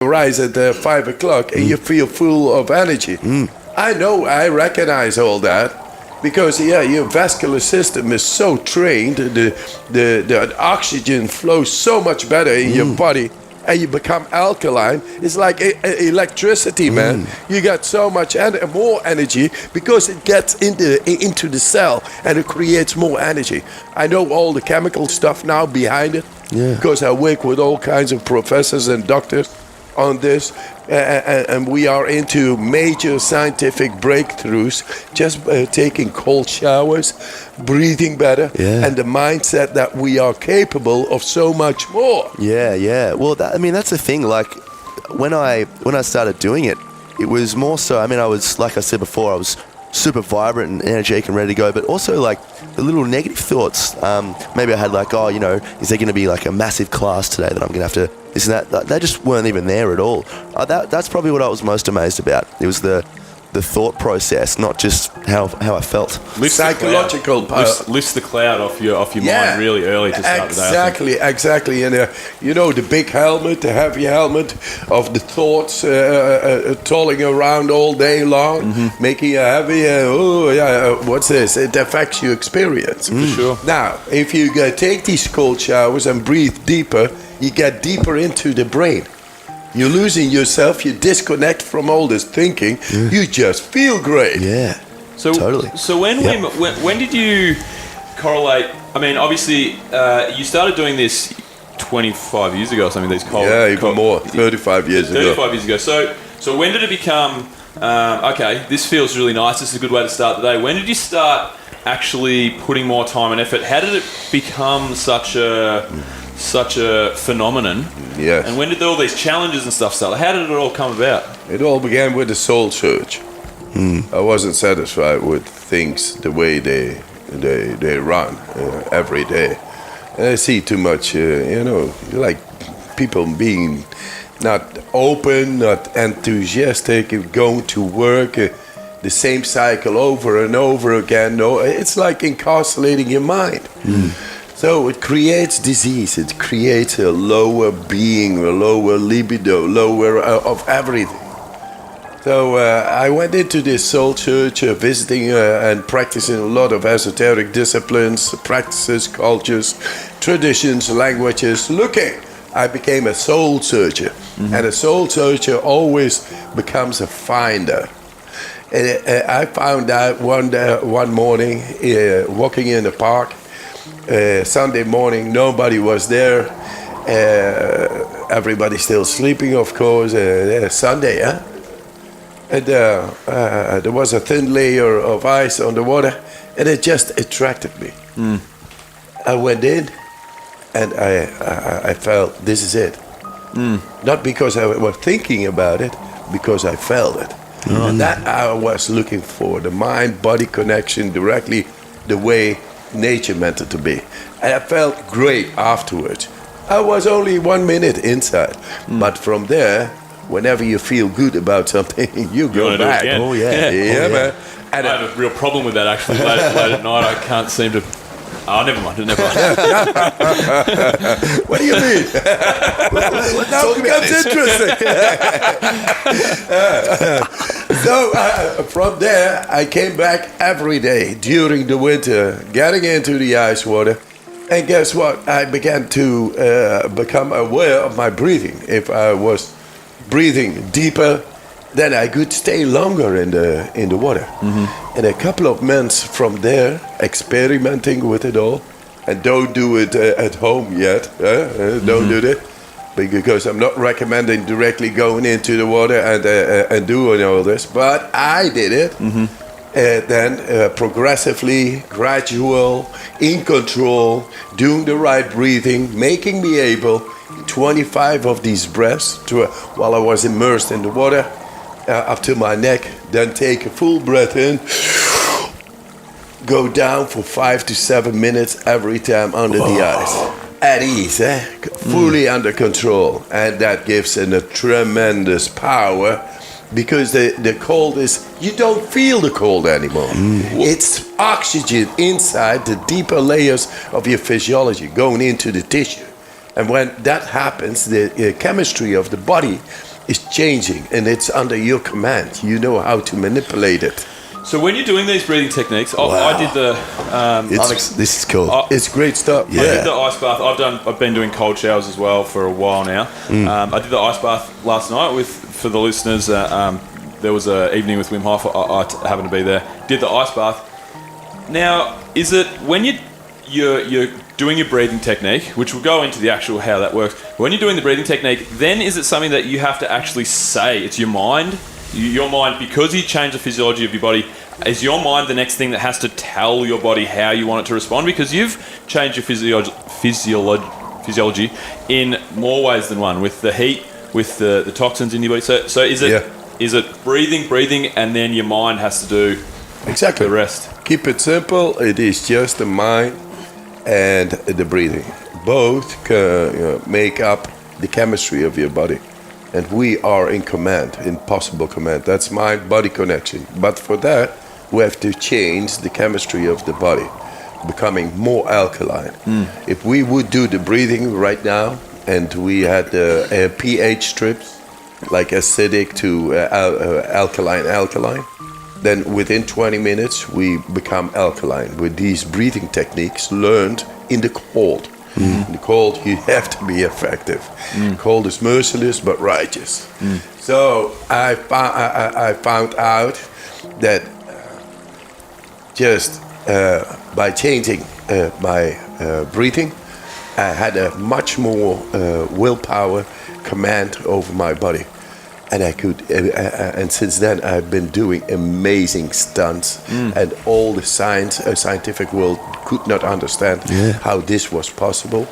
rise at 5 o'clock and you feel full of energy. I know, I recognize all that because your vascular system is so trained, the oxygen flows so much better in your body, and you become alkaline. It's like electricity, man. You got so much more energy because it gets into the cell and it creates more energy. I know all the chemical stuff now behind it because I work with all kinds of professors and doctors on this, and we are into major scientific breakthroughs just taking cold showers, breathing better, and the mindset that we are capable of so much more. Well, that's the thing. Like when I started doing it, it was more so, I was, like I said before, I was super vibrant and energetic and ready to go, but also like the little negative thoughts. Maybe I had like, is there going to be like a massive class today that I'm going to have to this and that? They just weren't even there at all. That's probably what I was most amazed about. It was the thought process, not just how I felt. Psychological lifts the cloud off your mind really early to start the day. Exactly. And the big helmet, the heavy helmet of the thoughts tolling around all day long, making you heavy. What's this? It affects your experience. For sure. Now, if you take these cold showers and breathe deeper, you get deeper into the brain. You're losing yourself, you disconnect from all this thinking, you just feel great. Yeah, so totally. So when did you correlate, obviously you started doing this 25 years ago or something, these cold... Yeah, even more, 35 years ago. 35 years ago. So when did it become, okay, this feels really nice, this is a good way to start the day. When did you start actually putting more time and effort? How did it become such a phenomenon? Yes. And when did all these challenges and stuff start? How did it all come about? It all began with the soul search. I wasn't satisfied with things the way they run every day. And I see too much, like people being not open, not enthusiastic, going to work, the same cycle over and over again. No, it's like incarcerating your mind. So it creates disease, it creates a lower being, a lower libido, lower of everything. So I went into this soul church, visiting and practicing a lot of esoteric disciplines, practices, cultures, traditions, languages, I became a soul searcher. And a soul searcher always becomes a finder. And I found out one morning, walking in the park, Sunday morning, nobody was there. Everybody still sleeping, of course. Sunday, And there was a thin layer of ice on the water, and it just attracted me. I went in, and I felt this is it. Not because I was thinking about it, because I felt it. And that I was looking for, the mind-body connection directly the way nature meant it to be. And I felt great afterwards. I was only 1 minute inside, but from there, whenever you feel good about something, you go back. Oh yeah, man. And I have a real problem with that actually. Late at night, I can't seem to. Oh, never mind. What do you mean? Now it becomes interesting. So from there, I came back every day during the winter, getting into the ice water. And guess what? I began to become aware of my breathing. If I was breathing deeper, then I could stay longer in the water. And a couple of months from there, experimenting with it all, and don't do it at home yet. Don't do that, because I'm not recommending directly going into the water and doing all this. But I did it. Then progressively, gradual, in control, doing the right breathing, making me able 25 of these breaths while I was immersed in the water up to my neck, then take a full breath in, go down for 5 to 7 minutes every time under the ice. At ease, fully under control. And that gives a tremendous power, because the cold is, you don't feel the cold anymore. It's oxygen inside the deeper layers of your physiology going into the tissue. And when that happens, the chemistry of the body is changing, and it's under your command. You know how to manipulate it. So when you're doing these breathing techniques, I did the. This is cool. It's great stuff. I did the ice bath. I've been doing cold showers as well for a while now. I did the ice bath last night for the listeners. There was an evening with Wim Hof. I happened to be there. Did the ice bath. Now, is it when you're doing your breathing technique, which will go into the actual how that works. When you're doing the breathing technique, then is it something that you have to actually say? It's your mind. Your mind, because you change the physiology of your body, is your mind the next thing that has to tell your body how you want it to respond? Because you've changed your physiology in more ways than one, with the heat, with the toxins in your body. So is it breathing, and then your mind has to do exactly the rest? Keep it simple. It is just the mind and the breathing. Both make up the chemistry of your body. And we are in command, in possible command. That's mind-body connection. But for that, we have to change the chemistry of the body, becoming more alkaline. If we would do the breathing right now, and we had pH strips, like acidic to alkaline, then within 20 minutes, we become alkaline with these breathing techniques learned in the cold. In the cold, you have to be effective. Cold is merciless but righteous. So I found out that just by changing my breathing, I had a much more willpower, command over my body. And I could, and since then I've been doing amazing stunts, and all the scientific world could not understand how this was possible.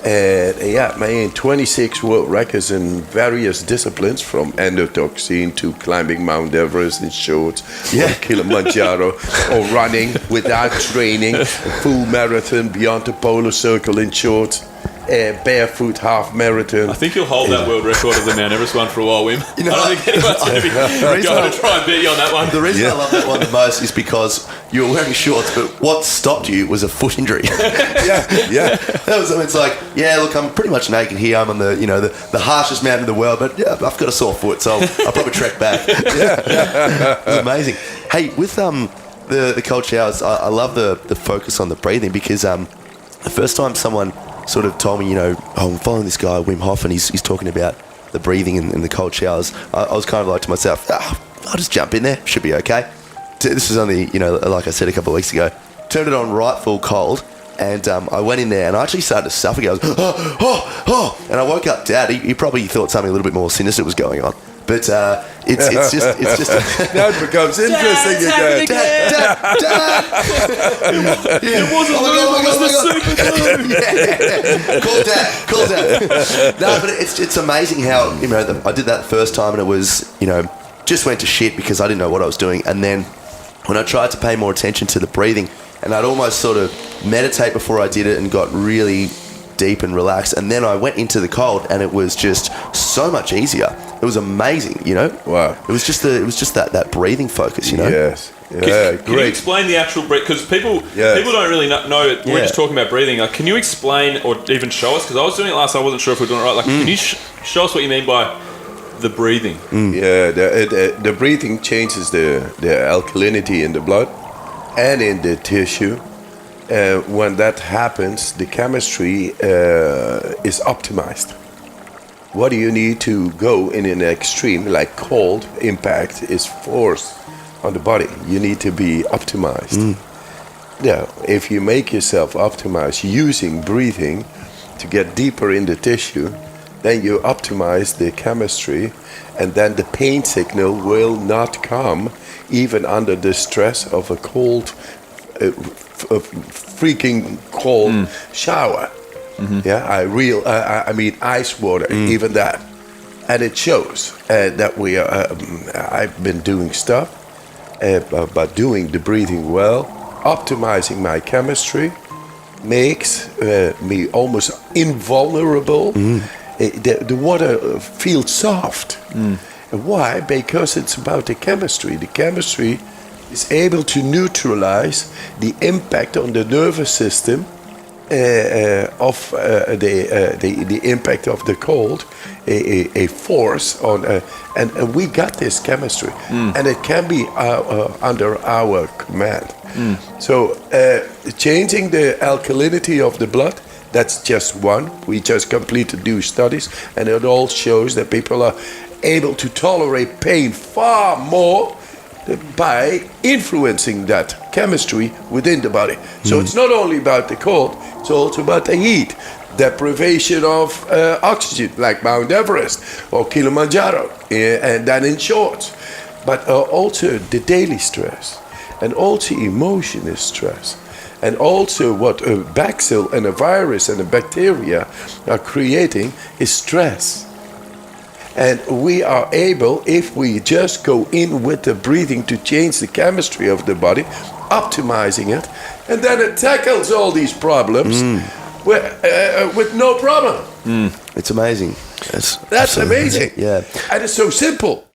And 26 world records in various disciplines, from endotoxin to climbing Mount Everest in shorts, or Kilimanjaro, or running without training, a full marathon beyond the polar circle in shorts. Barefoot half marathon. I think you'll hold that world record of the Mount Everest one for a while, Wim. I don't think anyone's going to be going to try and beat you on that one. The reason I love that one the most is because you were wearing shorts, but what stopped you was a foot injury. It's like, look, I'm pretty much naked here. I'm on the harshest mountain in the world, but I've got a sore foot, so I'll probably trek back. It's amazing. Hey, with the cold showers, I love the focus on the breathing, because the first time someone sort of told me, I'm following this guy, Wim Hof, and he's talking about the breathing in the cold showers. I was kind of like to myself, I'll just jump in there, should be okay. This was only, like I said a couple of weeks ago. Turned it on right full cold, and I went in there, and I actually started to suffocate. I was, and I woke up Dad. He probably thought something a little bit more sinister was going on. But it's just now it becomes interesting again. Dad. It wasn't Lou, it was the super glue. Call Dad. No, but it's amazing how I did that the first time, and it was just went to shit because I didn't know what I was doing. And then when I tried to pay more attention to the breathing, and I'd almost sort of meditate before I did it, and got really deep and relaxed, and then I went into the cold, and it was just so much easier. It was amazing, Wow. It was just that breathing focus, Yes. Can you explain the actual breath? Because people don't really know it. We're just talking about breathing. Like, can you explain or even show us? Because I was doing it last time, I wasn't sure if we were doing it right. Like, can you show us what you mean by the breathing? Yeah, the breathing changes the alkalinity in the blood and in the tissue. When that happens, the chemistry is optimized. What do you need to go in an extreme, like cold impact, is force on the body. You need to be optimized. Now, if you make yourself optimized using breathing to get deeper in the tissue, then you optimize the chemistry, and then the pain signal will not come even under the stress of a cold, freaking cold shower. I mean ice water, even that, and it shows that we are. I've been doing stuff, but doing the breathing well, optimizing my chemistry, makes me almost invulnerable. The water feels soft. Why? Because it's about the chemistry. The chemistry is able to neutralize the impact on the nervous system of the impact of the cold, a force on, and we got this chemistry, and it can be under our command. So changing the alkalinity of the blood, that's just one. We just completed new studies, and it all shows that people are able to tolerate pain far more by influencing that chemistry within the body. So it's not only about the cold, it's also about the heat, deprivation of oxygen, like Mount Everest or Kilimanjaro, and then in shorts. But also the daily stress, and also emotional stress, and also what a bacille and a virus and a bacteria are creating is stress. And we are able, if we just go in with the breathing, to change the chemistry of the body, optimizing it, and then it tackles all these problems with no problem. It's amazing. That's amazing. Yeah. And it's so simple.